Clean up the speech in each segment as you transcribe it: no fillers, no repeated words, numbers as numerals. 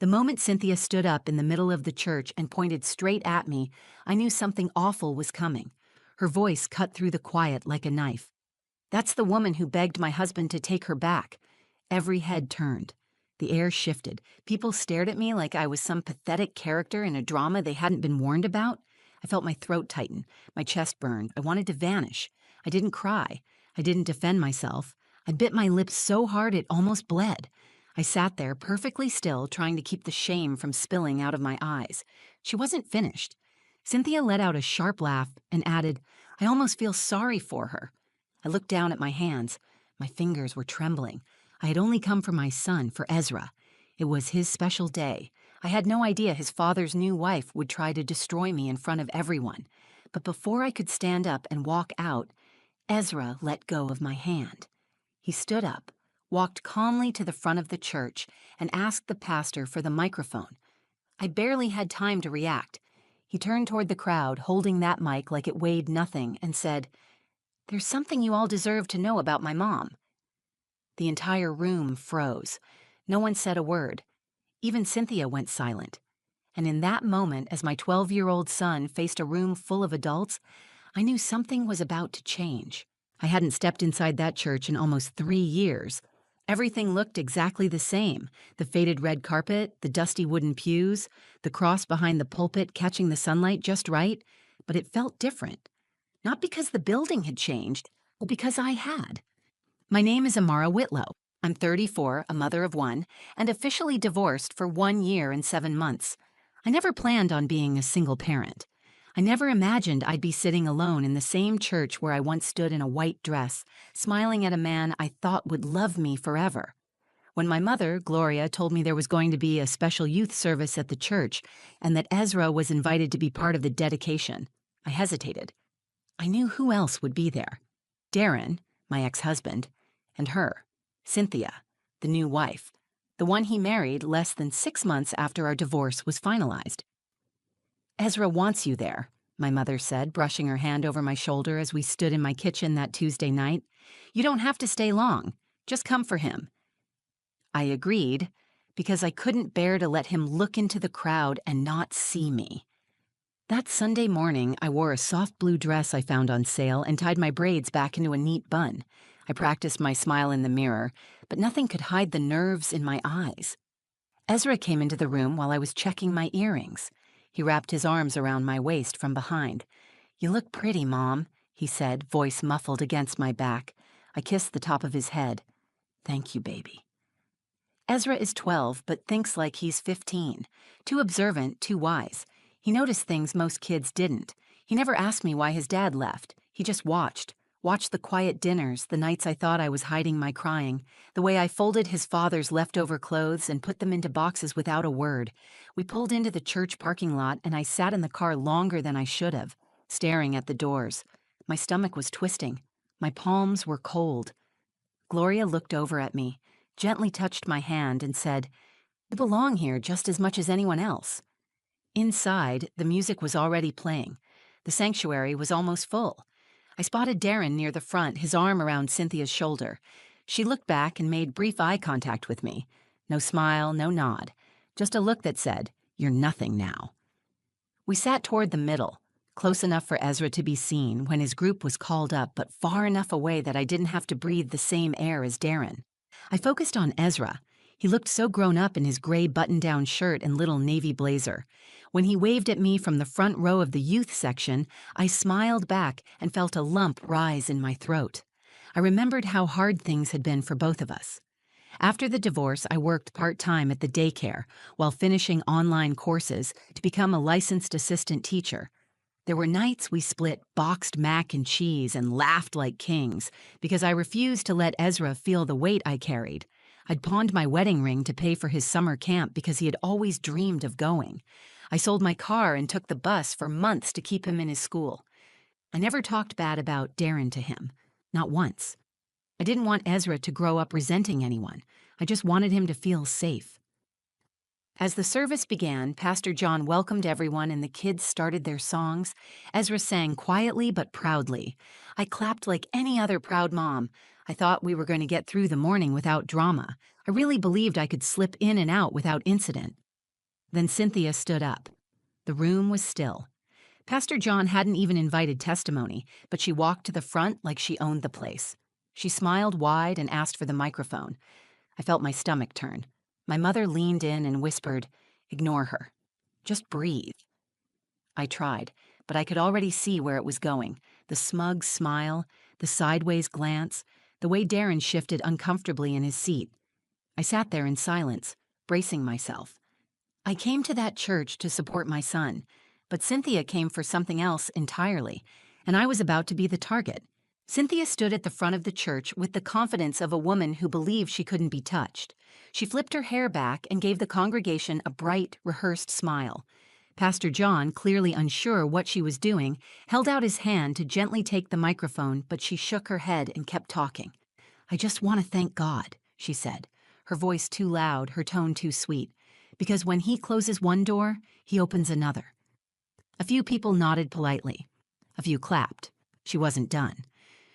The moment Cynthia stood up in the middle of the church and pointed straight at me, I knew something awful was coming. Her voice cut through the quiet like a knife. "That's the woman who begged my husband to take her back." Every head turned. The air shifted. People stared at me like I was some pathetic character in a drama they hadn't been warned about. I felt my throat tighten, my chest burn. I wanted to vanish. I didn't cry. I didn't defend myself. I bit my lips so hard it almost bled. I sat there perfectly still, trying to keep the shame from spilling out of my eyes. She wasn't finished. Cynthia let out a sharp laugh and added, "I almost feel sorry for her." I looked down at my hands. My fingers were trembling. I had only come for my son, for Ezra. It was his special day. I had no idea his father's new wife would try to destroy me in front of everyone. But before I could stand up and walk out, Ezra let go of my hand. He stood up, walked calmly to the front of the church, and asked the pastor for the microphone. I barely had time to react. He turned toward the crowd, holding that mic like it weighed nothing, and said, "There's something you all deserve to know about my mom." The entire room froze. No one said a word. Even Cynthia went silent. And in that moment, as my 12-year-old son faced a room full of adults, I knew something was about to change. I hadn't stepped inside that church in almost 3 years. Everything looked exactly the same. The faded red carpet, the dusty wooden pews, the cross behind the pulpit catching the sunlight just right. But it felt different. Not because the building had changed, but because I had. My name is Amara Whitlow. I'm 34, a mother of one, and officially divorced for 1 year and 7 months. I never planned on being a single parent. I never imagined I'd be sitting alone in the same church where I once stood in a white dress, smiling at a man I thought would love me forever. When my mother, Gloria, told me there was going to be a special youth service at the church and that Ezra was invited to be part of the dedication, I hesitated. I knew who else would be there. Darren, my ex-husband, and her, Cynthia, the new wife, the one he married less than 6 months after our divorce was finalized. "Ezra wants you there," my mother said, brushing her hand over my shoulder as we stood in my kitchen that Tuesday night. "You don't have to stay long. Just come for him." I agreed, because I couldn't bear to let him look into the crowd and not see me. That Sunday morning, I wore a soft blue dress I found on sale and tied my braids back into a neat bun. I practiced my smile in the mirror, but nothing could hide the nerves in my eyes. Ezra came into the room while I was checking my earrings. He wrapped his arms around my waist from behind. "You look pretty, Mom," he said, voice muffled against my back. I kissed the top of his head. "Thank you, baby." Ezra is 12, but thinks like he's 15. Too observant, too wise. He noticed things most kids didn't. He never asked me why his dad left. He just watched the quiet dinners, the nights I thought I was hiding my crying, the way I folded his father's leftover clothes and put them into boxes without a word. We pulled into the church parking lot and I sat in the car longer than I should have, staring at the doors. My stomach was twisting. My palms were cold. Gloria looked over at me, gently touched my hand and said, "You belong here just as much as anyone else." Inside, the music was already playing. The sanctuary was almost full. I spotted Darren near the front, his arm around Cynthia's shoulder. She looked back and made brief eye contact with me. No smile, no nod. Just a look that said, "You're nothing now." We sat toward the middle, close enough for Ezra to be seen when his group was called up, but far enough away that I didn't have to breathe the same air as Darren. I focused on Ezra. He looked so grown up in his gray button-down shirt and little navy blazer. When he waved at me from the front row of the youth section, I smiled back and felt a lump rise in my throat. I remembered how hard things had been for both of us. After the divorce, I worked part-time at the daycare while finishing online courses to become a licensed assistant teacher. There were nights we split boxed mac and cheese and laughed like kings because I refused to let Ezra feel the weight I carried. I'd pawned my wedding ring to pay for his summer camp because he had always dreamed of going. I sold my car and took the bus for months to keep him in his school. I never talked bad about Darren to him, not once. I didn't want Ezra to grow up resenting anyone. I just wanted him to feel safe. As the service began, Pastor John welcomed everyone and the kids started their songs. Ezra sang quietly but proudly. I clapped like any other proud mom. I thought we were going to get through the morning without drama. I really believed I could slip in and out without incident. Then Cynthia stood up. The room was still. Pastor John hadn't even invited testimony, but she walked to the front like she owned the place. She smiled wide and asked for the microphone. I felt my stomach turn. My mother leaned in and whispered, "Ignore her. Just breathe." I tried, but I could already see where it was going. The smug smile, the sideways glance, the way Darren shifted uncomfortably in his seat. I sat there in silence, bracing myself. I came to that church to support my son, but Cynthia came for something else entirely, and I was about to be the target. Cynthia stood at the front of the church with the confidence of a woman who believed she couldn't be touched. She flipped her hair back and gave the congregation a bright, rehearsed smile. Pastor John, clearly unsure what she was doing, held out his hand to gently take the microphone, but she shook her head and kept talking. "I just want to thank God," she said, her voice too loud, her tone too sweet, "because when He closes one door, He opens another." A few people nodded politely. A few clapped. She wasn't done.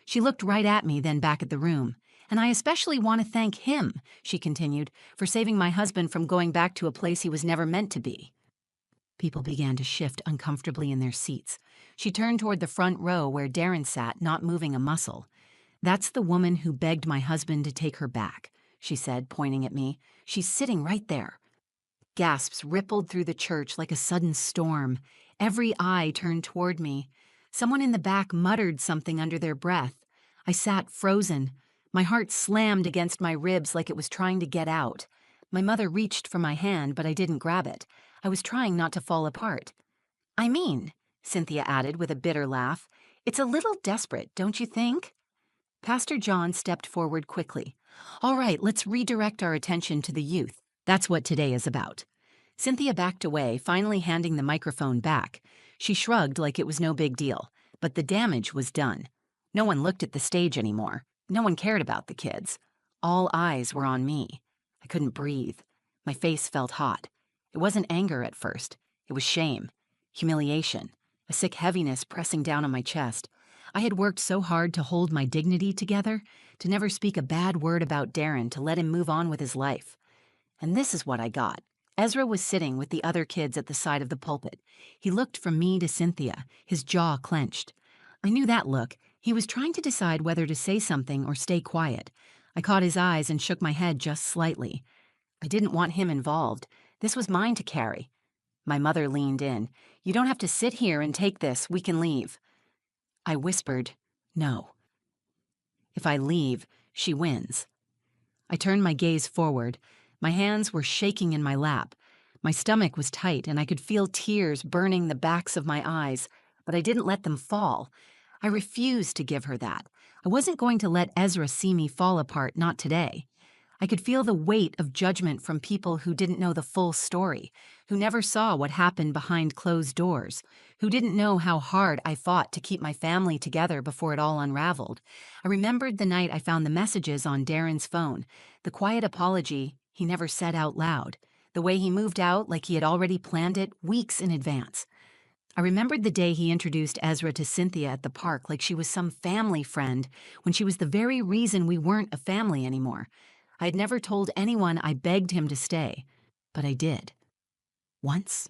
She looked right at me, then back at the room. "And I especially want to thank Him," she continued, "for saving my husband from going back to a place he was never meant to be." People began to shift uncomfortably in their seats. She turned toward the front row where Darren sat, not moving a muscle. "That's the woman who begged my husband to take her back," she said, pointing at me. "She's sitting right there." Gasps rippled through the church like a sudden storm. Every eye turned toward me. Someone in the back muttered something under their breath. I sat frozen. My heart slammed against my ribs like it was trying to get out. My mother reached for my hand, but I didn't grab it. I was trying not to fall apart. "I mean," Cynthia added with a bitter laugh, "it's a little desperate, don't you think?" Pastor John stepped forward quickly. "All right, let's redirect our attention to the youth. That's what today is about." Cynthia backed away, finally handing the microphone back. She shrugged like it was no big deal, but the damage was done. No one looked at the stage anymore. No one cared about the kids. All eyes were on me. I couldn't breathe. My face felt hot. It wasn't anger at first. It was shame, humiliation, a sick heaviness pressing down on my chest. I had worked so hard to hold my dignity together, to never speak a bad word about Darren, to let him move on with his life. And this is what I got. Ezra was sitting with the other kids at the side of the pulpit. He looked from me to Cynthia, his jaw clenched. I knew that look. He was trying to decide whether to say something or stay quiet. I caught his eyes and shook my head just slightly. I didn't want him involved. This was mine to carry. My mother leaned in. "You don't have to sit here and take this. We can leave." I whispered, "No. If I leave, she wins." I turned my gaze forward. My hands were shaking in my lap. My stomach was tight, and I could feel tears burning the backs of my eyes, but I didn't let them fall. I refused to give her that. I wasn't going to let Ezra see me fall apart, not today. I could feel the weight of judgment from people who didn't know the full story, who never saw what happened behind closed doors, who didn't know how hard I fought to keep my family together before it all unraveled. I remembered the night I found the messages on Darren's phone, the quiet apology he never said out loud, the way he moved out like he had already planned it weeks in advance. I remembered the day he introduced Ezra to Cynthia at the park like she was some family friend, when she was the very reason we weren't a family anymore. I had never told anyone I begged him to stay, but I did. Once.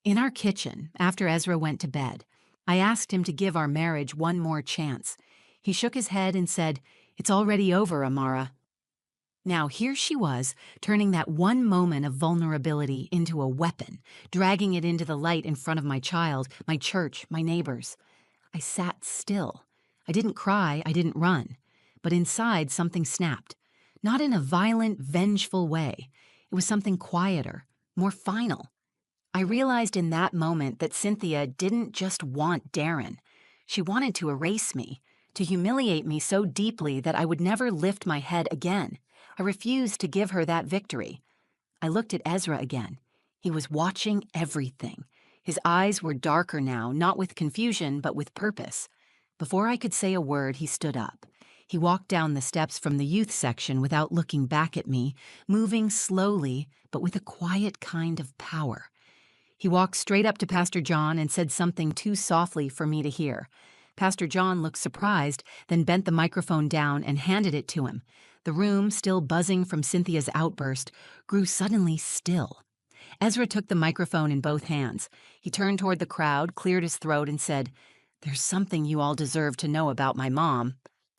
In our kitchen, after Ezra went to bed, I asked him to give our marriage one more chance. He shook his head and said, "It's already over, Amara." Now here she was, turning that one moment of vulnerability into a weapon, dragging it into the light in front of my child, my church, my neighbors. I sat still. I didn't cry, I didn't run. But inside something snapped. Not in a violent, vengeful way. It was something quieter, more final. I realized in that moment that Cynthia didn't just want Darren. She wanted to erase me, to humiliate me so deeply that I would never lift my head again. I refused to give her that victory. I looked at Ezra again. He was watching everything. His eyes were darker now, not with confusion, but with purpose. Before I could say a word, he stood up. He walked down the steps from the youth section without looking back at me, moving slowly, but with a quiet kind of power. He walked straight up to Pastor John and said something too softly for me to hear. Pastor John looked surprised, then bent the microphone down and handed it to him. The room, still buzzing from Cynthia's outburst, grew suddenly still. Ezra took the microphone in both hands. He turned toward the crowd, cleared his throat, and said, "There's something you all deserve to know about my mom."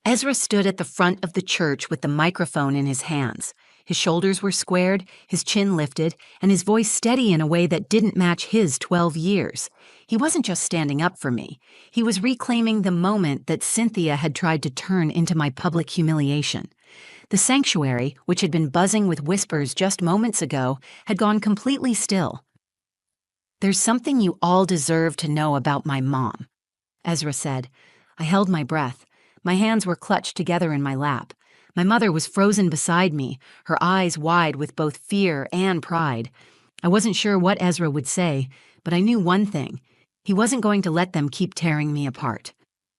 Ezra stood at the front of the church with the microphone in his hands. His shoulders were squared, his chin lifted, and his voice steady in a way that didn't match his 12 years. He wasn't just standing up for me. He was reclaiming the moment that Cynthia had tried to turn into my public humiliation. The sanctuary, which had been buzzing with whispers just moments ago, had gone completely still. "There's something you all deserve to know about my mom," Ezra said. I held my breath. My hands were clutched together in my lap. My mother was frozen beside me, her eyes wide with both fear and pride. I wasn't sure what Ezra would say, but I knew one thing. He wasn't going to let them keep tearing me apart.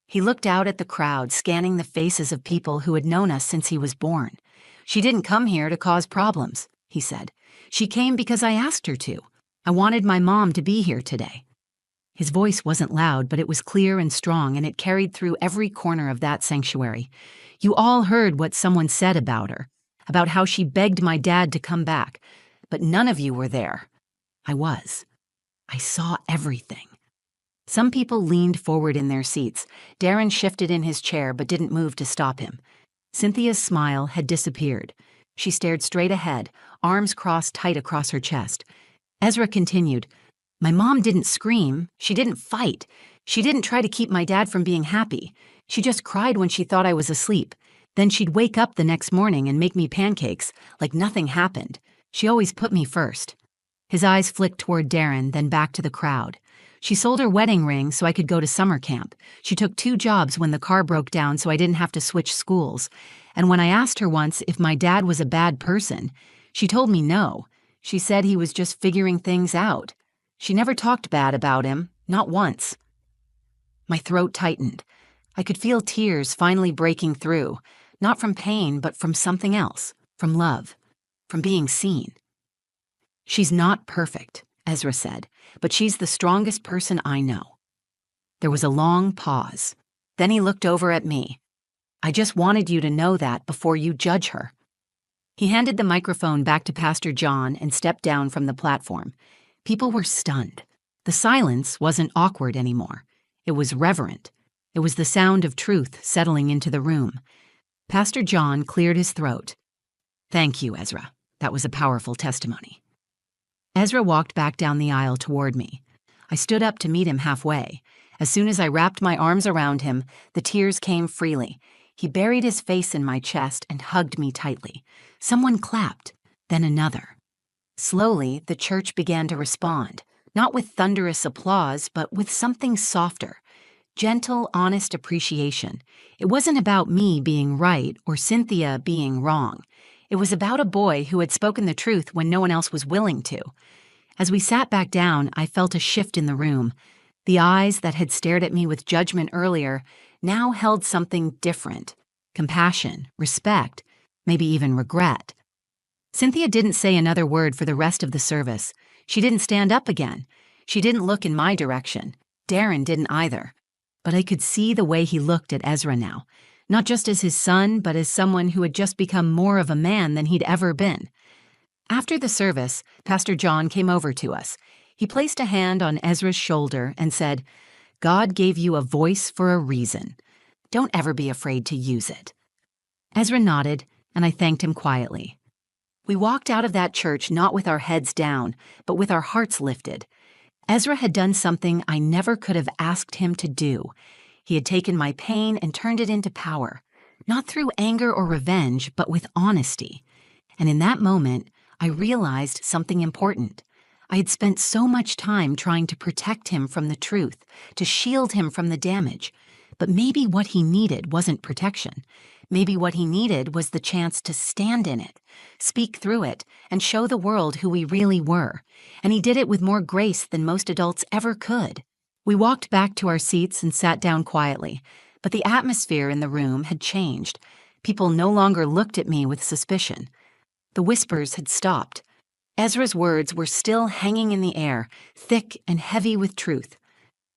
He looked out at the crowd, scanning the faces of people who had known us since he was born. "She didn't come here to cause problems," he said. "She came because I asked her to. I wanted my mom to be here today." His voice wasn't loud, but it was clear and strong, and it carried through every corner of that sanctuary. You all heard what someone said about her, about how she begged my dad to come back, but none of you were there. I was. I saw everything. Some people leaned forward in their seats. Darren shifted in his chair but didn't move to stop him. Cynthia's smile had disappeared. She stared straight ahead, arms crossed tight across her chest. Ezra continued, "My mom didn't scream. She didn't fight. She didn't try to keep my dad from being happy. She just cried when she thought I was asleep. Then she'd wake up the next morning and make me pancakes, like nothing happened. She always put me first." His eyes flicked toward Darren, then back to the crowd. "She sold her wedding ring so I could go to summer camp. She took 2 jobs when the car broke down so I didn't have to switch schools. And when I asked her once if my dad was a bad person, she told me no. She said he was just figuring things out. She never talked bad about him, not once." My throat tightened. I could feel tears finally breaking through, not from pain, but from something else, from love, from being seen. "She's not perfect," Ezra said, "but she's the strongest person I know." There was a long pause. Then he looked over at me. "I just wanted you to know that before you judge her." He handed the microphone back to Pastor John and stepped down from the platform. People were stunned. The silence wasn't awkward anymore. It was reverent. It was the sound of truth settling into the room. Pastor John cleared his throat. "Thank you, Ezra. That was a powerful testimony." Ezra walked back down the aisle toward me. I stood up to meet him halfway. As soon as I wrapped my arms around him, the tears came freely. He buried his face in my chest and hugged me tightly. Someone clapped, then another. Slowly, the church began to respond, not with thunderous applause, but with something softer. Gentle, honest appreciation. It wasn't about me being right or Cynthia being wrong. It was about a boy who had spoken the truth when no one else was willing to. As we sat back down, I felt a shift in the room. The eyes that had stared at me with judgment earlier now held something different. Compassion, respect, maybe even regret. Cynthia didn't say another word for the rest of the service. She didn't stand up again. She didn't look in my direction. Darren didn't either. But I could see the way he looked at Ezra now, not just as his son, but as someone who had just become more of a man than he'd ever been. After the service, Pastor John came over to us. He placed a hand on Ezra's shoulder and said, "God gave you a voice for a reason. Don't ever be afraid to use it." Ezra nodded, and I thanked him quietly. We walked out of that church not with our heads down, but with our hearts lifted. Ezra had done something I never could have asked him to do. He had taken my pain and turned it into power, not through anger or revenge, but with honesty. And in that moment, I realized something important. I had spent so much time trying to protect him from the truth, to shield him from the damage. But maybe what he needed wasn't protection. Maybe what he needed was the chance to stand in it, speak through it, and show the world who we really were. And he did it with more grace than most adults ever could. We walked back to our seats and sat down quietly, but the atmosphere in the room had changed. People no longer looked at me with suspicion. The whispers had stopped. Ezra's words were still hanging in the air, thick and heavy with truth.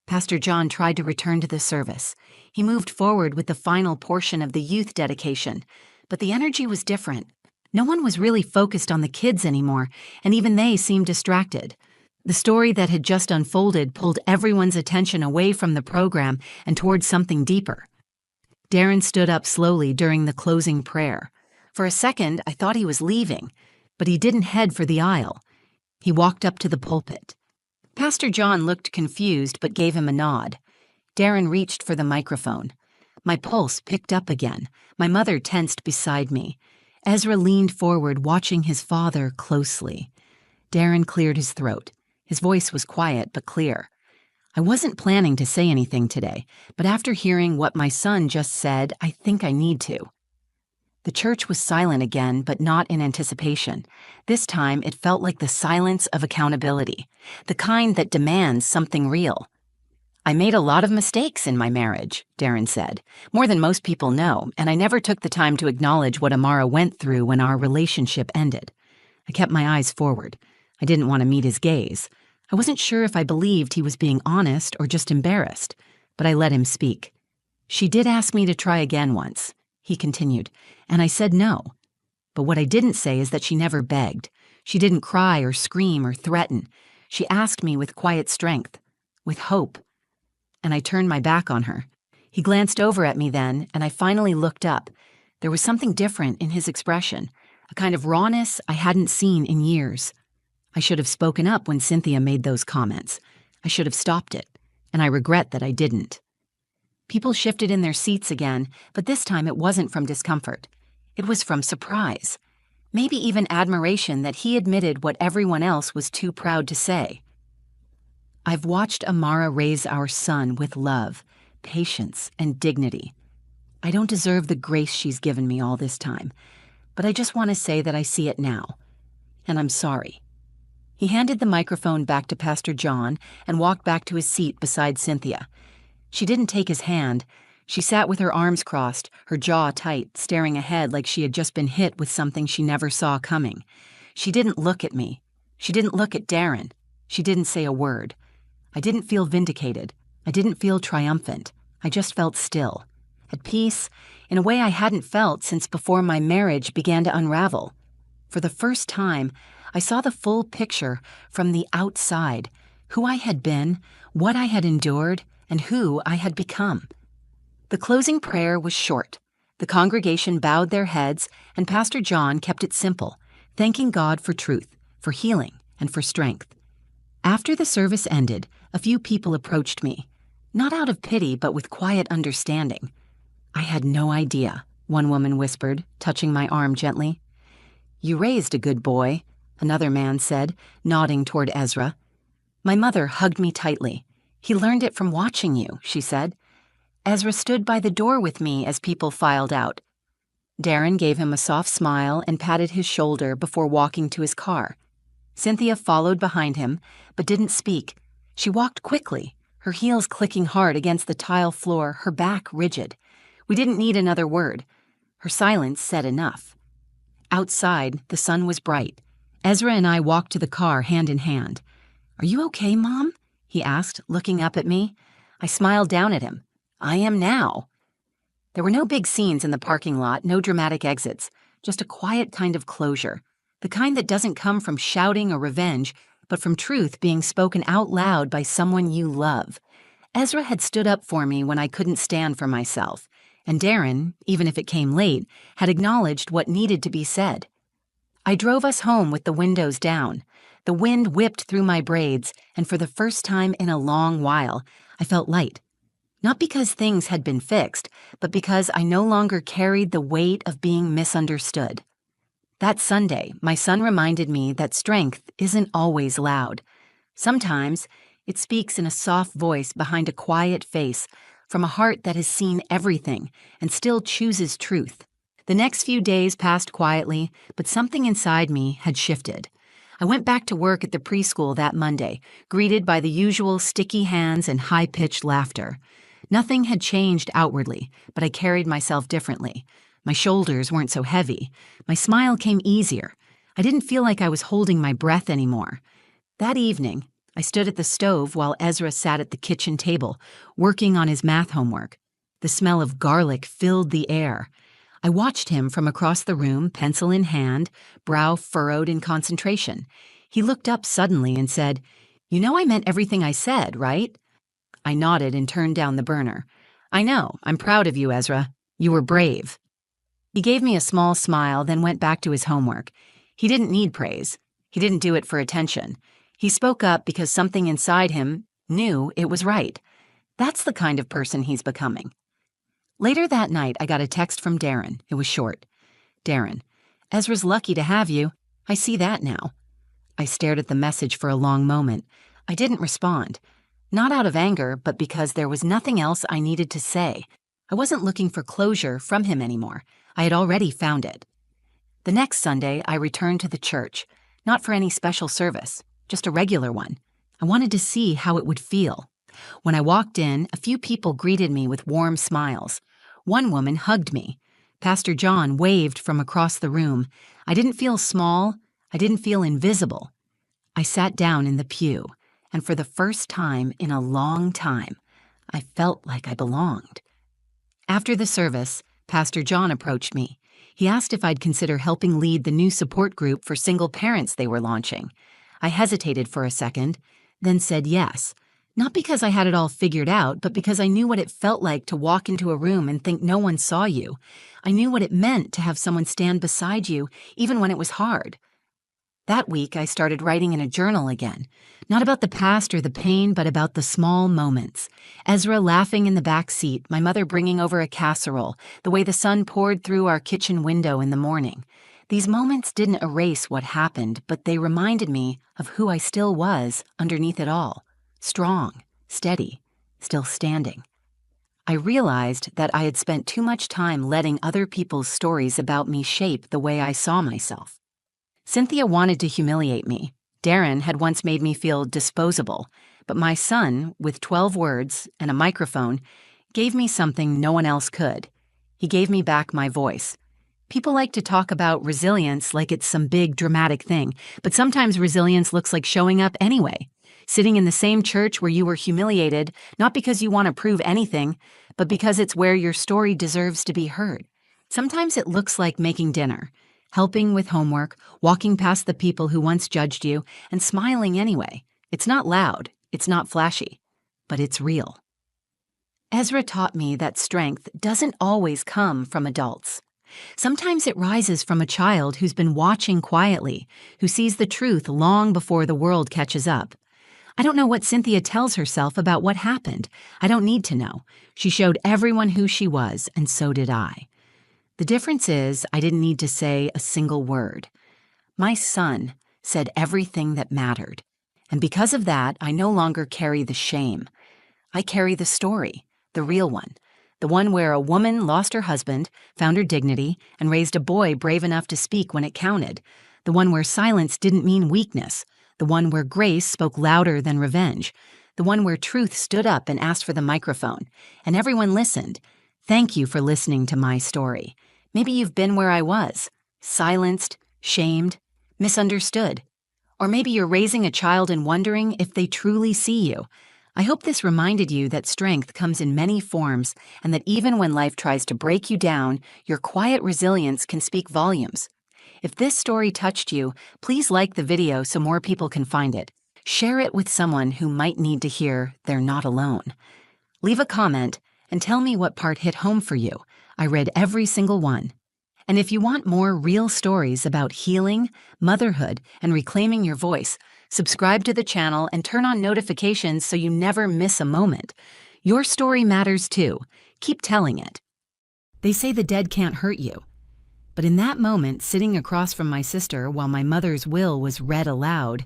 Pastor John tried to return to the service. He moved forward with the final portion of the youth dedication, but the energy was different. No one was really focused on the kids anymore, and even they seemed distracted. The story that had just unfolded pulled everyone's attention away from the program and towards something deeper. Darren stood up slowly during the closing prayer. For a second, I thought he was leaving, but he didn't head for the aisle. He walked up to the pulpit. Pastor John looked confused but gave him a nod. Darren reached for the microphone. My pulse picked up again. My mother tensed beside me. Ezra leaned forward, watching his father closely. Darren cleared his throat. His voice was quiet but clear. I wasn't planning to say anything today, but after hearing what my son just said, I think I need to. The church was silent again, but not in anticipation. This time, it felt like the silence of accountability, the kind that demands something real. I made a lot of mistakes in my marriage, Darren said, more than most people know, and I never took the time to acknowledge what Amara went through when our relationship ended. I kept my eyes forward. I didn't want to meet his gaze. I wasn't sure if I believed he was being honest or just embarrassed, but I let him speak. She did ask me to try again once, he continued, and I said no. But what I didn't say is that she never begged. She didn't cry or scream or threaten. She asked me with quiet strength, with hope. And I turned my back on her. He glanced over at me then, and I finally looked up. There was something different in his expression, a kind of rawness I hadn't seen in years. I should have spoken up when Cynthia made those comments. I should have stopped it, and I regret that I didn't. People shifted in their seats again, but this time it wasn't from discomfort. It was from surprise. Maybe even admiration that he admitted what everyone else was too proud to say. I've watched Amara raise our son with love, patience, and dignity. I don't deserve the grace she's given me all this time, but I just want to say that I see it now, and I'm sorry. He handed the microphone back to Pastor John and walked back to his seat beside Cynthia. She didn't take his hand. She sat with her arms crossed, her jaw tight, staring ahead like she had just been hit with something she never saw coming. She didn't look at me. She didn't look at Darren. She didn't say a word. I didn't feel vindicated. I didn't feel triumphant. I just felt still, at peace, in a way I hadn't felt since before my marriage began to unravel. For the first time, I saw the full picture from the outside, who I had been, what I had endured, and who I had become. The closing prayer was short. The congregation bowed their heads, and Pastor John kept it simple, thanking God for truth, for healing, and for strength. After the service ended, a few people approached me, not out of pity but with quiet understanding. I had no idea, one woman whispered, touching my arm gently. You raised a good boy, another man said, nodding toward Ezra. My mother hugged me tightly. He learned it from watching you, she said. Ezra stood by the door with me as people filed out. Darren gave him a soft smile and patted his shoulder before walking to his car. Cynthia followed behind him, but didn't speak. She walked quickly, her heels clicking hard against the tile floor, her back rigid. We didn't need another word. Her silence said enough. Outside, the sun was bright. Ezra and I walked to the car hand in hand. Are you okay, Mom? He asked, looking up at me. I smiled down at him. I am now. There were no big scenes in the parking lot, no dramatic exits, just a quiet kind of closure, the kind that doesn't come from shouting or revenge, but from truth being spoken out loud by someone you love. Ezra had stood up for me when I couldn't stand for myself, and Darren, even if it came late, had acknowledged what needed to be said. I drove us home with the windows down. The wind whipped through my braids, and for the first time in a long while, I felt light. Not because things had been fixed, but because I no longer carried the weight of being misunderstood. That Sunday, my son reminded me that strength isn't always loud. Sometimes, it speaks in a soft voice behind a quiet face, from a heart that has seen everything and still chooses truth. The next few days passed quietly, but something inside me had shifted. I went back to work at the preschool that Monday, greeted by the usual sticky hands and high-pitched laughter. Nothing had changed outwardly, but I carried myself differently. My shoulders weren't so heavy. My smile came easier. I didn't feel like I was holding my breath anymore. That evening, I stood at the stove while Ezra sat at the kitchen table, working on his math homework. The smell of garlic filled the air. I watched him from across the room, pencil in hand, brow furrowed in concentration. He looked up suddenly and said, "You know I meant everything I said, right?" I nodded and turned down the burner. "I know. I'm proud of you, Ezra. You were brave." He gave me a small smile, then went back to his homework. He didn't need praise. He didn't do it for attention. He spoke up because something inside him knew it was right. That's the kind of person he's becoming. Later that night, I got a text from Darren. It was short. "Darren, Ezra's lucky to have you. I see that now." I stared at the message for a long moment. I didn't respond. Not out of anger, but because there was nothing else I needed to say. I wasn't looking for closure from him anymore. I had already found it. The next Sunday, I returned to the church. Not for any special service, just a regular one. I wanted to see how it would feel. When I walked in, a few people greeted me with warm smiles. One woman hugged me. Pastor John waved from across the room. I didn't feel small. I didn't feel invisible. I sat down in the pew, and for the first time in a long time, I felt like I belonged. After the service, Pastor John approached me. He asked if I'd consider helping lead the new support group for single parents they were launching. I hesitated for a second, then said yes. Not because I had it all figured out, but because I knew what it felt like to walk into a room and think no one saw you. I knew what it meant to have someone stand beside you, even when it was hard. That week, I started writing in a journal again. Not about the past or the pain, but about the small moments. Ezra laughing in the back seat, my mother bringing over a casserole, the way the sun poured through our kitchen window in the morning. These moments didn't erase what happened, but they reminded me of who I still was underneath it all. Strong, steady, still standing. I realized that I had spent too much time letting other people's stories about me shape the way I saw myself. Cynthia wanted to humiliate me. Darren had once made me feel disposable, but my son, with 12 words and a microphone, gave me something no one else could. He gave me back my voice. People like to talk about resilience like it's some big dramatic thing, but sometimes resilience looks like showing up anyway. Sitting in the same church where you were humiliated, not because you want to prove anything, but because it's where your story deserves to be heard. Sometimes it looks like making dinner, helping with homework, walking past the people who once judged you, and smiling anyway. It's not loud, it's not flashy, but it's real. Ezra taught me that strength doesn't always come from adults. Sometimes it rises from a child who's been watching quietly, who sees the truth long before the world catches up. I don't know what Cynthia tells herself about what happened. I don't need to know. She showed everyone who she was, and so did I. The difference is I didn't need to say a single word. My son said everything that mattered. And because of that, I no longer carry the shame. I carry the story, the real one. The one where a woman lost her husband, found her dignity, and raised a boy brave enough to speak when it counted. The one where silence didn't mean weakness. The one where grace spoke louder than revenge. The one where truth stood up and asked for the microphone. And everyone listened. Thank you for listening to my story. Maybe you've been where I was, silenced, shamed, misunderstood. Or maybe you're raising a child and wondering if they truly see you. I hope this reminded you that strength comes in many forms and that even when life tries to break you down, your quiet resilience can speak volumes. If this story touched you, please like the video so more people can find it. Share it with someone who might need to hear they're not alone. Leave a comment and tell me what part hit home for you. I read every single one. And if you want more real stories about healing, motherhood, and reclaiming your voice, subscribe to the channel and turn on notifications so you never miss a moment. Your story matters too. Keep telling it. They say the dead can't hurt you. But in that moment, sitting across from my sister while my mother's will was read aloud,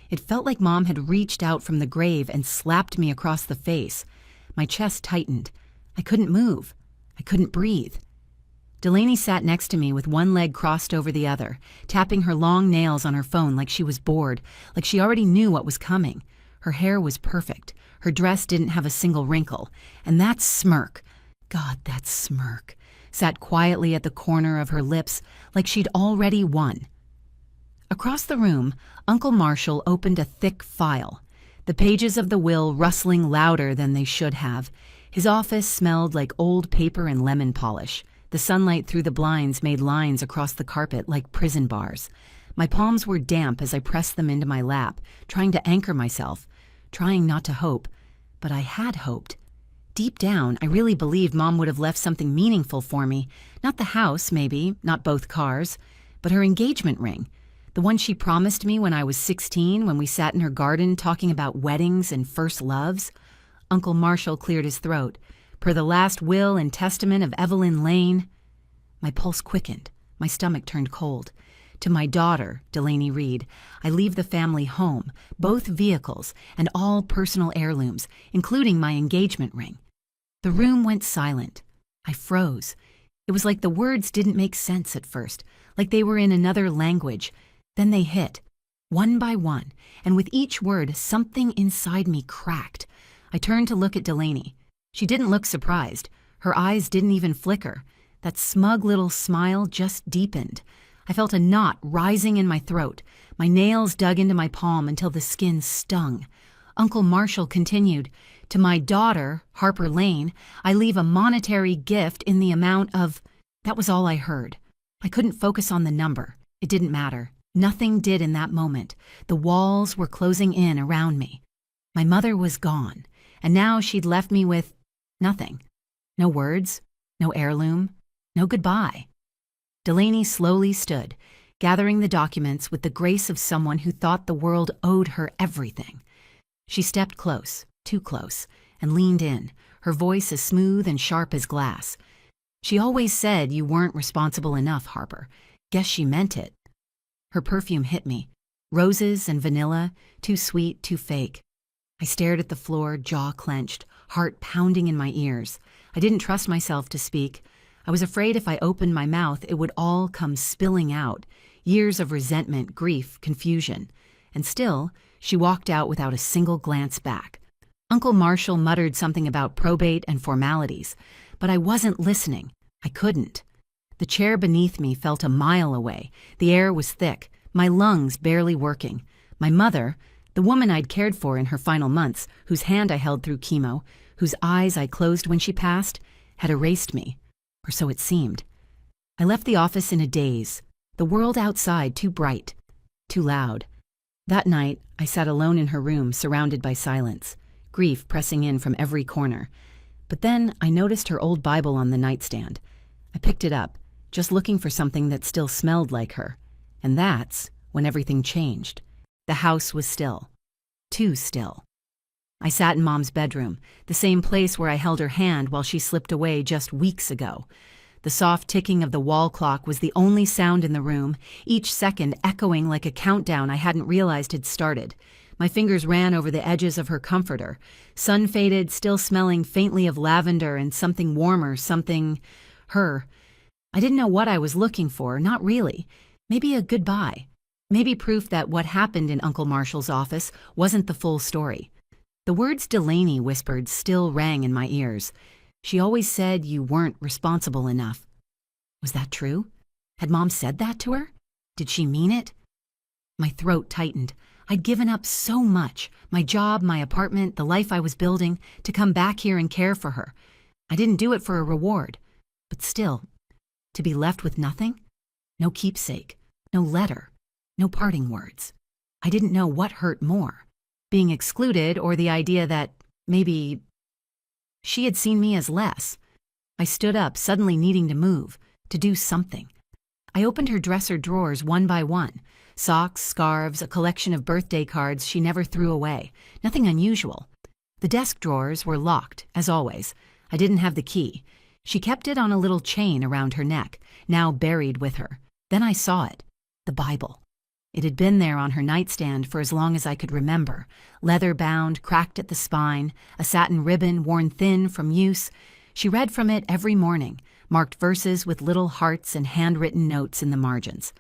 it felt like Mom had reached out from the grave and slapped me across the face. My chest tightened. I couldn't move. I couldn't breathe. Delaney sat next to me with one leg crossed over the other, tapping her long nails on her phone like she was bored, like she already knew what was coming. Her hair was perfect. Her dress didn't have a single wrinkle. And that smirk, God, that smirk, sat quietly at the corner of her lips like she'd already won. Across the room, Uncle Marshall opened a thick file, the pages of the will rustling louder than they should have. His office smelled like old paper and lemon polish. The sunlight through the blinds made lines across the carpet like prison bars. My palms were damp as I pressed them into my lap, trying to anchor myself, trying not to hope. But I had hoped. Deep down, I really believed Mom would have left something meaningful for me. Not the house, maybe, not both cars, but her engagement ring. The one she promised me when I was 16, when we sat in her garden talking about weddings and first loves. Uncle Marshall cleared his throat. Per the last will and testament of Evelyn Lane. My pulse quickened. My stomach turned cold. To my daughter, Delaney Reed, I leave the family home, both vehicles, and all personal heirlooms, including my engagement ring. The room went silent. I froze. It was like the words didn't make sense at first, like they were in another language. Then they hit, one by one, and with each word, something inside me cracked. I turned to look at Delaney. She didn't look surprised. Her eyes didn't even flicker. That smug little smile just deepened. I felt a knot rising in my throat. My nails dug into my palm until the skin stung. Uncle Marshall continued, "To my daughter, Harper Lane, I leave a monetary gift in the amount of..." That was all I heard. I couldn't focus on the number. It didn't matter. Nothing did in that moment. The walls were closing in around me. My mother was gone, and now she'd left me with nothing. No words, no heirloom, no goodbye. Delaney slowly stood, gathering the documents with the grace of someone who thought the world owed her everything. She stepped close, too close, and leaned in, her voice as smooth and sharp as glass. "She always said you weren't responsible enough, Harper. Guess she meant it." Her perfume hit me. Roses and vanilla, too sweet, too fake. I stared at the floor, jaw clenched, heart pounding in my ears. I didn't trust myself to speak. I was afraid if I opened my mouth, it would all come spilling out. Years of resentment, grief, confusion. And still, she walked out without a single glance back. Uncle Marshall muttered something about probate and formalities, but I wasn't listening. I couldn't. The chair beneath me felt a mile away. The air was thick, my lungs barely working. My mother, the woman I'd cared for in her final months, whose hand I held through chemo, whose eyes I closed when she passed, had erased me. Or so it seemed. I left the office in a daze, the world outside too bright, too loud. That night, I sat alone in her room, surrounded by silence, grief pressing in from every corner. But then I noticed her old Bible on the nightstand. I picked it up, just looking for something that still smelled like her. And that's when everything changed. The house was still. Too still. I sat in Mom's bedroom, the same place where I held her hand while she slipped away just weeks ago. The soft ticking of the wall clock was the only sound in the room, each second echoing like a countdown I hadn't realized had started. My fingers ran over the edges of her comforter, sun-faded, still smelling faintly of lavender and something warmer, something... her. I didn't know what I was looking for, not really. Maybe a goodbye. Maybe proof that what happened in Uncle Marshall's office wasn't the full story. The words Delaney whispered still rang in my ears. She always said you weren't responsible enough. Was that true? Had Mom said that to her? Did she mean it? My throat tightened. I'd given up so much, my job, my apartment, the life I was building, to come back here and care for her. I didn't do it for a reward. But still, to be left with nothing? No keepsake, no letter, no parting words. I didn't know what hurt more. Being excluded or the idea that maybe she had seen me as less. I stood up, suddenly needing to move, to do something. I opened her dresser drawers one by one. Socks, scarves, a collection of birthday cards she never threw away. Nothing unusual. The desk drawers were locked, as always. I didn't have the key. She kept it on a little chain around her neck, now buried with her. Then I saw it. The Bible. It had been there on her nightstand for as long as I could remember, leather-bound, cracked at the spine, a satin ribbon worn thin from use. She read from it every morning, marked verses with little hearts and handwritten notes in the margins.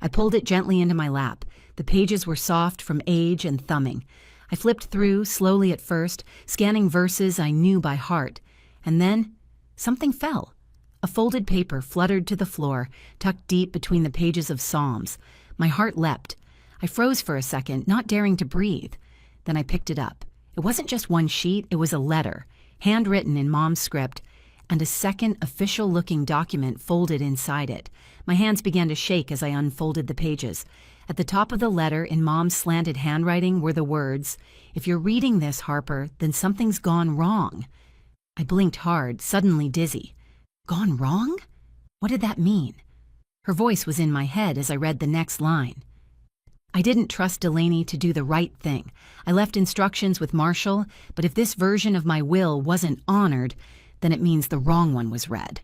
I pulled it gently into my lap. The pages were soft from age and thumbing. I flipped through, slowly at first, scanning verses I knew by heart. And then, something fell. A folded paper fluttered to the floor, tucked deep between the pages of Psalms. My heart leapt. I froze for a second, not daring to breathe. Then I picked it up. It wasn't just one sheet, it was a letter, handwritten in Mom's script, and a second official-looking document folded inside it. My hands began to shake as I unfolded the pages. At the top of the letter, in Mom's slanted handwriting, were the words, "If you're reading this, Harper, then something's gone wrong." I blinked hard, suddenly dizzy. Gone wrong? What did that mean? Her voice was in my head as I read the next line. I didn't trust Delaney to do the right thing. I left instructions with Marshall, but if this version of my will wasn't honored, then it means the wrong one was read.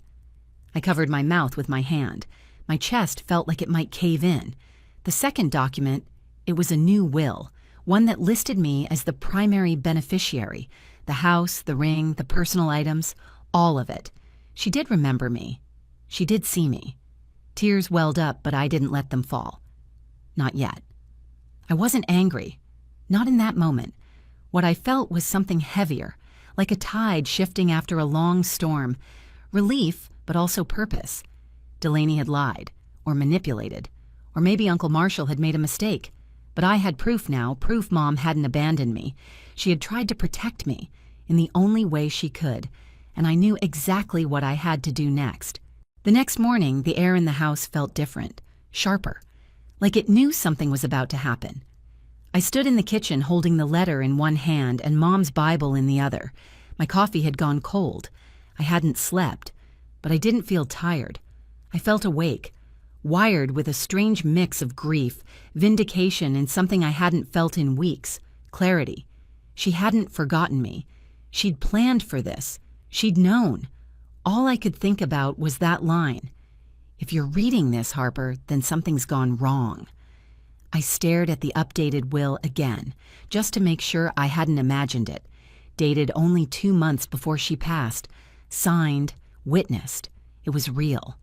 I covered my mouth with my hand. My chest felt like it might cave in. The second document, it was a new will, one that listed me as the primary beneficiary. The house, the ring, the personal items, all of it. She did remember me. She did see me. Tears welled up, but I didn't let them fall. Not yet. I wasn't angry. Not in that moment. What I felt was something heavier, like a tide shifting after a long storm. Relief, but also purpose. Delaney had lied, or manipulated, or maybe Uncle Marshall had made a mistake. But I had proof now, proof Mom hadn't abandoned me. She had tried to protect me in the only way she could, and I knew exactly what I had to do next. The next morning, the air in the house felt different, sharper, like it knew something was about to happen. I stood in the kitchen holding the letter in one hand and Mom's Bible in the other. My coffee had gone cold. I hadn't slept, but I didn't feel tired. I felt awake, wired with a strange mix of grief, vindication, and something I hadn't felt in weeks, clarity. She hadn't forgotten me. She'd planned for this. She'd known. All I could think about was that line. If you're reading this, Harper, then something's gone wrong. I stared at the updated will again, just to make sure I hadn't imagined it. Dated only 2 months before she passed. Signed, witnessed. It was real.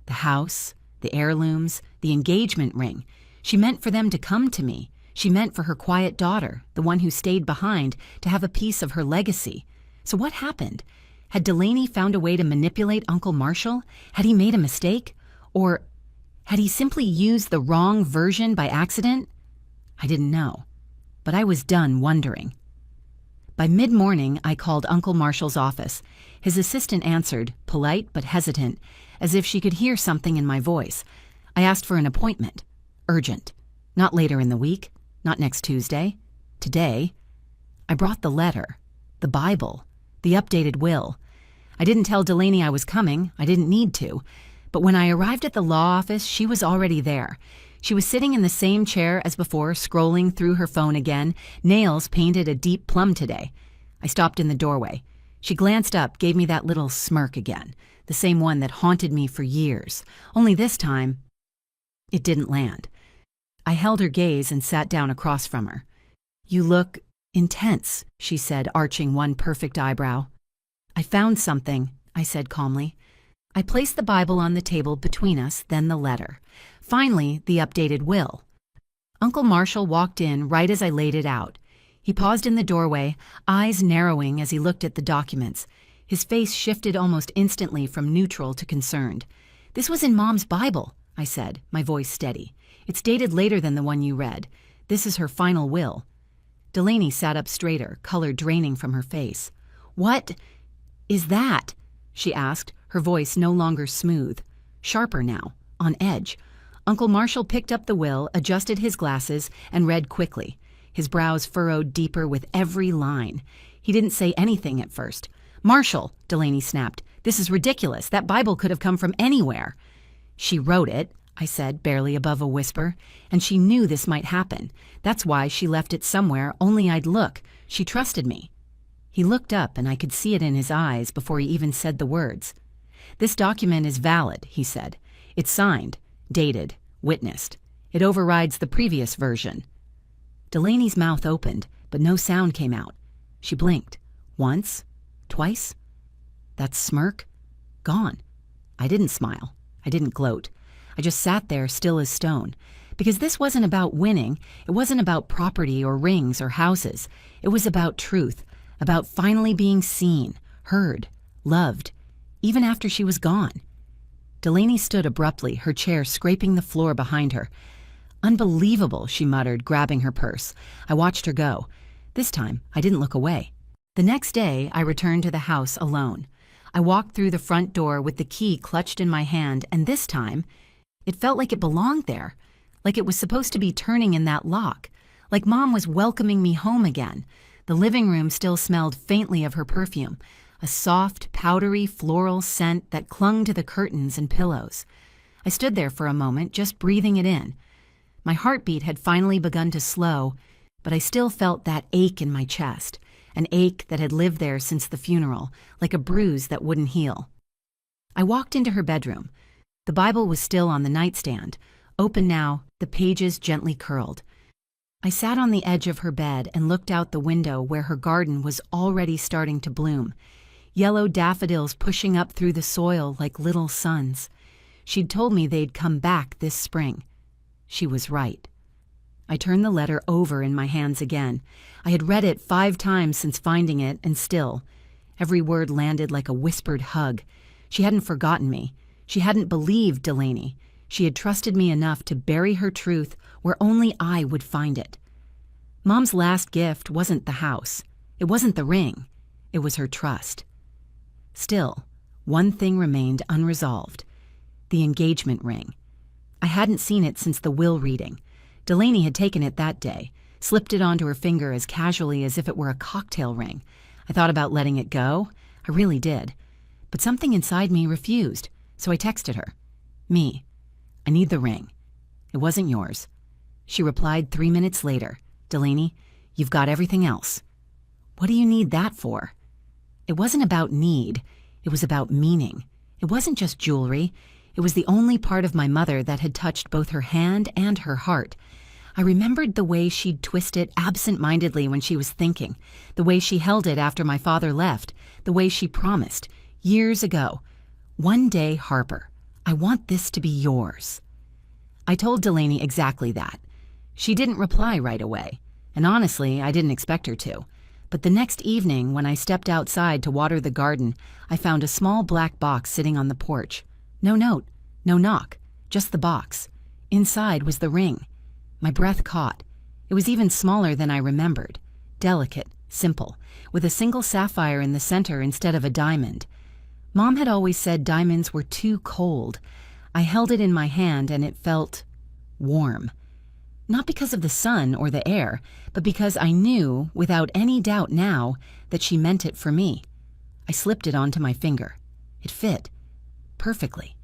The house, the heirlooms, the engagement ring. She meant for them to come to me. She meant for her quiet daughter, the one who stayed behind, to have a piece of her legacy. So what happened? Had Delaney found a way to manipulate Uncle Marshall? Had he made a mistake? Or had he simply used the wrong version by accident? I didn't know, but I was done wondering. By mid-morning, I called Uncle Marshall's office. His assistant answered, polite but hesitant, as if she could hear something in my voice. I asked for an appointment. Urgent. Not later in the week. Not next Tuesday. Today. I brought the letter, the Bible, the updated will. I didn't tell Delaney I was coming. I didn't need to. But when I arrived at the law office, she was already there. She was sitting in the same chair as before, scrolling through her phone again, nails painted a deep plum today. I stopped in the doorway. She glanced up, gave me that little smirk again, the same one that haunted me for years. Only this time, it didn't land. I held her gaze and sat down across from her. "You look intense," she said, arching one perfect eyebrow. "I found something," I said calmly. I placed the Bible on the table between us, then the letter. Finally, the updated will. Uncle Marshall walked in right as I laid it out. He paused in the doorway, eyes narrowing as he looked at the documents. His face shifted almost instantly from neutral to concerned. "This was in Mom's Bible," I said, my voice steady. "It's dated later than the one you read. This is her final will." Delaney sat up straighter, color draining from her face. "What is that?" she asked, her voice no longer smooth, sharper now, on edge. Uncle Marshall picked up the will, adjusted his glasses, and read quickly. His brows furrowed deeper with every line. He didn't say anything at first. "Marshall," Delaney snapped, "this is ridiculous. That Bible could have come from anywhere." "She wrote it," I said, barely above a whisper, "and she knew this might happen. That's why she left it somewhere, only I'd look. She trusted me." He looked up, and I could see it in his eyes before he even said the words. "This document is valid," he said. "It's signed, dated, witnessed. It overrides the previous version." Delaney's mouth opened, but no sound came out. She blinked. Once? Twice? That smirk? Gone. I didn't smile. I didn't gloat. I just sat there still as stone. Because this wasn't about winning. It wasn't about property or rings or houses. It was about truth. About finally being seen, heard, loved, even after she was gone. Delaney stood abruptly, her chair scraping the floor behind her. "Unbelievable," she muttered, grabbing her purse. I watched her go. This time, I didn't look away. The next day, I returned to the house alone. I walked through the front door with the key clutched in my hand, and this time, it felt like it belonged there, like it was supposed to be turning in that lock, like Mom was welcoming me home again. The living room still smelled faintly of her perfume, a soft, powdery, floral scent that clung to the curtains and pillows. I stood there for a moment, just breathing it in. My heartbeat had finally begun to slow, but I still felt that ache in my chest, an ache that had lived there since the funeral, like a bruise that wouldn't heal. I walked into her bedroom. The Bible was still on the nightstand, open now, the pages gently curled. I sat on the edge of her bed and looked out the window where her garden was already starting to bloom, yellow daffodils pushing up through the soil like little suns. She'd told me they'd come back this spring. She was right. I turned the letter over in my hands again. I had read it 5 times since finding it, and still, every word landed like a whispered hug. She hadn't forgotten me. She hadn't believed Delaney. She had trusted me enough to bury her truth where only I would find it. Mom's last gift wasn't the house. It wasn't the ring. It was her trust. Still, one thing remained unresolved: the engagement ring. I hadn't seen it since the will reading. Delaney had taken it that day, slipped it onto her finger as casually as if it were a cocktail ring. I thought about letting it go. I really did. But something inside me refused, so I texted her. "Me. I need the ring. It wasn't yours." She replied 3 minutes later. "Delaney, you've got everything else." What do you need that for? It wasn't about need. It was about meaning. It wasn't just jewelry. It was the only part of my mother that had touched both her hand and her heart. I remembered the way she'd twist it absent-mindedly when she was thinking, the way she held it after my father left, the way she promised, years ago, "One day, Harper, I want this to be yours." I told Delaney exactly that. She didn't reply right away, and honestly, I didn't expect her to. But the next evening, when I stepped outside to water the garden, I found a small black box sitting on the porch. No note, no knock, just the box. Inside was the ring. My breath caught. It was even smaller than I remembered. Delicate, simple, with a single sapphire in the center instead of a diamond. Mom had always said diamonds were too cold. I held it in my hand and it felt warm. Not because of the sun or the air, but because I knew, without any doubt now, that she meant it for me. I slipped it onto my finger. It fit. Perfectly.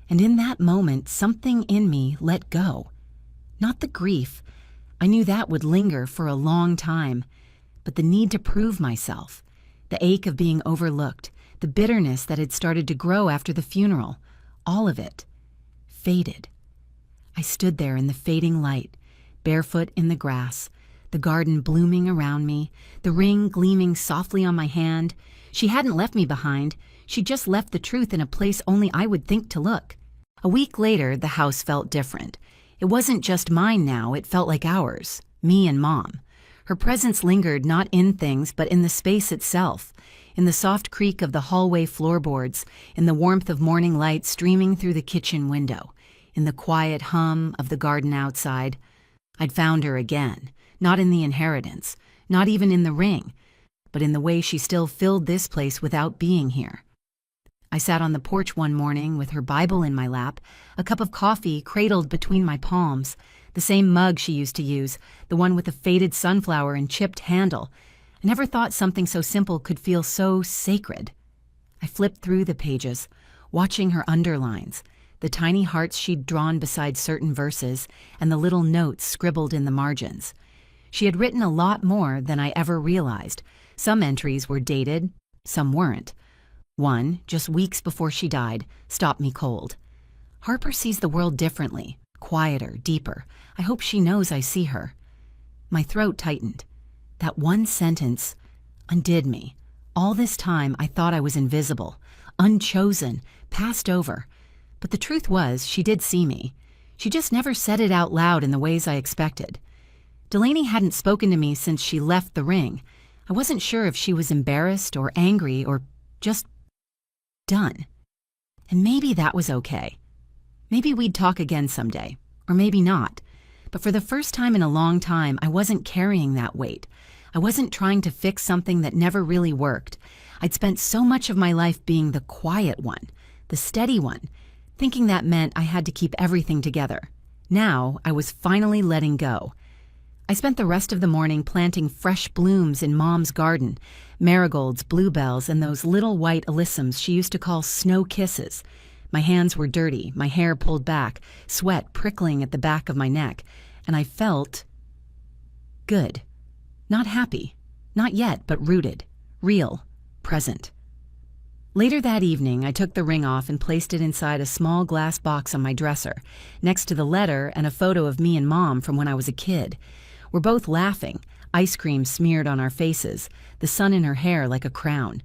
And in that moment, something in me let go. Not the grief. I knew that would linger for a long time. But the need to prove myself. The ache of being overlooked. The bitterness that had started to grow after the funeral. All of it. Faded. I stood there in the fading light, barefoot in the grass, the garden blooming around me, the ring gleaming softly on my hand. She hadn't left me behind. She'd just left the truth in a place only I would think to look. A week later, the house felt different. It wasn't just mine now, it felt like ours, me and Mom. Her presence lingered not in things, but in the space itself, in the soft creak of the hallway floorboards, in the warmth of morning light streaming through the kitchen window, in the quiet hum of the garden outside. I'd found her again, not in the inheritance, not even in the ring, but in the way she still filled this place without being here. I sat on the porch one morning with her Bible in my lap, a cup of coffee cradled between my palms, the same mug she used to use, the one with the faded sunflower and chipped handle. I never thought something so simple could feel so sacred. I flipped through the pages, watching her underlines, the tiny hearts she'd drawn beside certain verses, and the little notes scribbled in the margins. She had written a lot more than I ever realized. Some entries were dated, some weren't. One, just weeks before she died, stopped me cold. "Harper sees the world differently, quieter, deeper. I hope she knows I see her." My throat tightened. That one sentence undid me. All this time I thought I was invisible, unchosen, passed over. But the truth was, she did see me. She just never said it out loud in the ways I expected. Delaney hadn't spoken to me since she left the ring. I wasn't sure if she was embarrassed or angry or just done. And maybe that was okay. Maybe we'd talk again someday, or maybe not. But for the first time in a long time, I wasn't carrying that weight. I wasn't trying to fix something that never really worked. I'd spent so much of my life being the quiet one, the steady one, thinking that meant I had to keep everything together. Now I was finally letting go. I spent the rest of the morning planting fresh blooms in Mom's garden, marigolds, bluebells, and those little white alyssums she used to call snow kisses. My hands were dirty, my hair pulled back, sweat prickling at the back of my neck, and I felt good. Not happy. Not yet, but rooted. Real. Present. Later that evening, I took the ring off and placed it inside a small glass box on my dresser, next to the letter and a photo of me and Mom from when I was a kid. We're both laughing, ice cream smeared on our faces, the sun in her hair like a crown.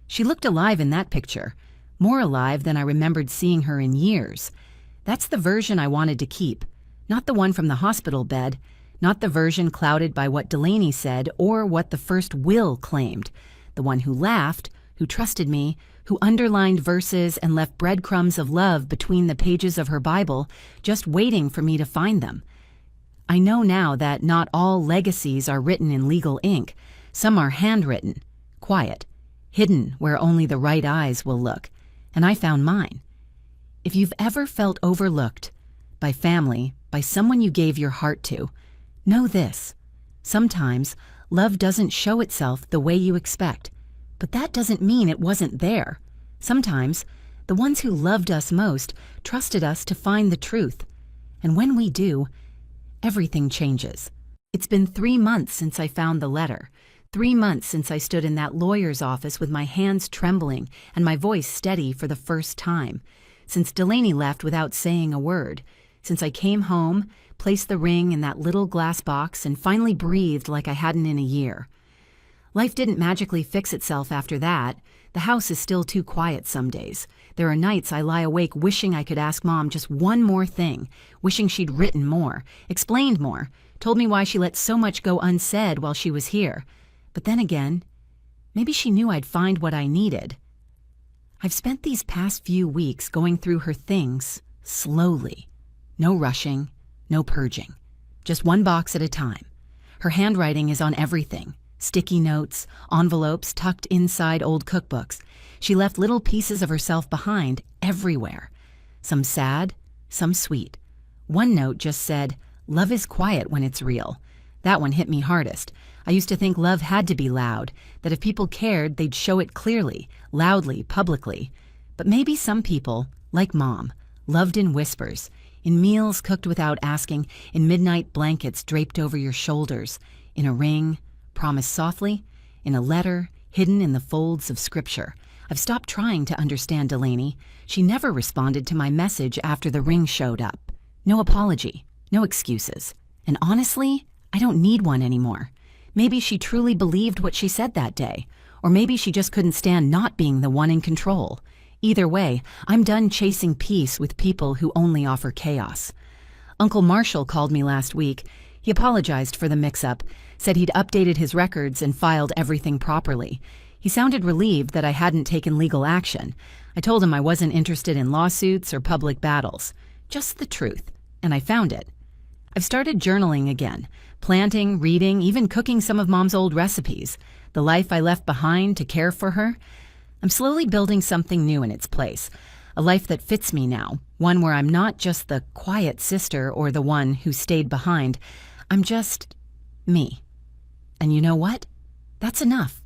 She looked alive in that picture, more alive than I remembered seeing her in years. That's the version I wanted to keep, not the one from the hospital bed, not the version clouded by what Delaney said or what the first will claimed, the one who laughed, who trusted me, who underlined verses and left breadcrumbs of love between the pages of her Bible, just waiting for me to find them. I know now that not all legacies are written in legal ink. Some are handwritten, quiet, hidden where only the right eyes will look, and I found mine. If you've ever felt overlooked, by family, by someone you gave your heart to, know this. Sometimes love doesn't show itself the way you expect, but that doesn't mean it wasn't there. Sometimes the ones who loved us most trusted us to find the truth, and when we do, everything changes. It's been 3 months since I found the letter. 3 months since I stood in that lawyer's office with my hands trembling and my voice steady for the first time. Since Delaney left without saying a word. Since I came home, placed the ring in that little glass box, and finally breathed like I hadn't in a year. Life didn't magically fix itself after that. The house is still too quiet some days. There are nights I lie awake wishing I could ask Mom just one more thing, wishing she'd written more, explained more, told me why she let so much go unsaid while she was here. But then again, maybe she knew I'd find what I needed. I've spent these past few weeks going through her things slowly. No rushing, no purging. Just one box at a time. Her handwriting is on everything. Sticky notes, envelopes tucked inside old cookbooks. She left little pieces of herself behind everywhere. Some sad, some sweet. One note just said, "Love is quiet when it's real." That one hit me hardest. I used to think love had to be loud, that if people cared, they'd show it clearly, loudly, publicly. But maybe some people, like Mom, loved in whispers, in meals cooked without asking, in midnight blankets draped over your shoulders, in a ring, promised softly, in a letter, hidden in the folds of scripture. I've stopped trying to understand Delaney. She never responded to my message after the ring showed up. No apology, no excuses. And honestly, I don't need one anymore. Maybe she truly believed what she said that day, or maybe she just couldn't stand not being the one in control. Either way, I'm done chasing peace with people who only offer chaos. Uncle Marshall called me last week. He apologized for the mix-up, said he'd updated his records and filed everything properly. He sounded relieved that I hadn't taken legal action. I told him I wasn't interested in lawsuits or public battles. Just the truth, and I found it. I've started journaling again, planting, reading, even cooking some of Mom's old recipes. The life I left behind to care for her. I'm slowly building something new in its place, a life that fits me now, one where I'm not just the quiet sister or the one who stayed behind. I'm just me. And you know what? That's enough.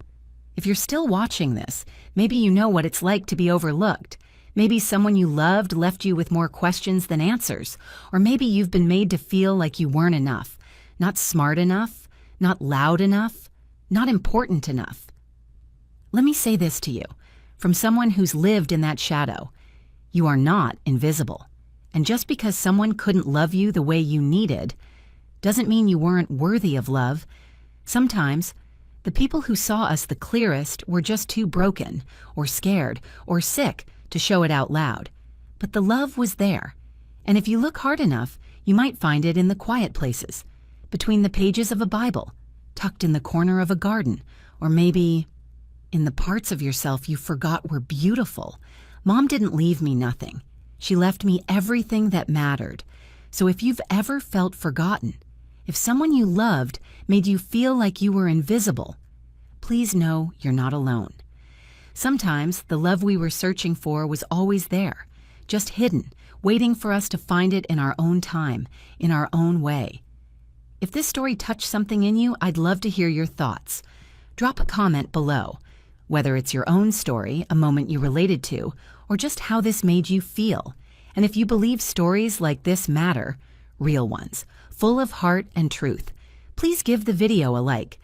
If you're still watching this, maybe you know what it's like to be overlooked. Maybe someone you loved left you with more questions than answers. Or maybe you've been made to feel like you weren't enough, not smart enough, not loud enough, not important enough. Let me say this to you, from someone who's lived in that shadow. You are not invisible. And just because someone couldn't love you the way you needed, doesn't mean you weren't worthy of love. Sometimes, the people who saw us the clearest were just too broken, or scared, or sick to show it out loud. But the love was there. And if you look hard enough, you might find it in the quiet places, between the pages of a Bible, tucked in the corner of a garden, or maybe in the parts of yourself you forgot were beautiful. Mom didn't leave me nothing. She left me everything that mattered. So if you've ever felt forgotten, if someone you loved made you feel like you were invisible, please know you're not alone. Sometimes the love we were searching for was always there, just hidden, waiting for us to find it in our own time, in our own way. If this story touched something in you, I'd love to hear your thoughts. Drop a comment below, whether it's your own story, a moment you related to, or just how this made you feel. And if you believe stories like this matter, real ones, full of heart and truth, please give the video a like.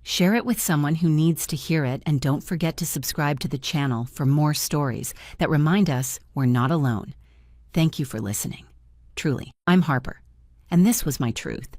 Share it with someone who needs to hear it, and don't forget to subscribe to the channel for more stories that remind us we're not alone. Thank you for listening. Truly, I'm Harper, and this was my truth.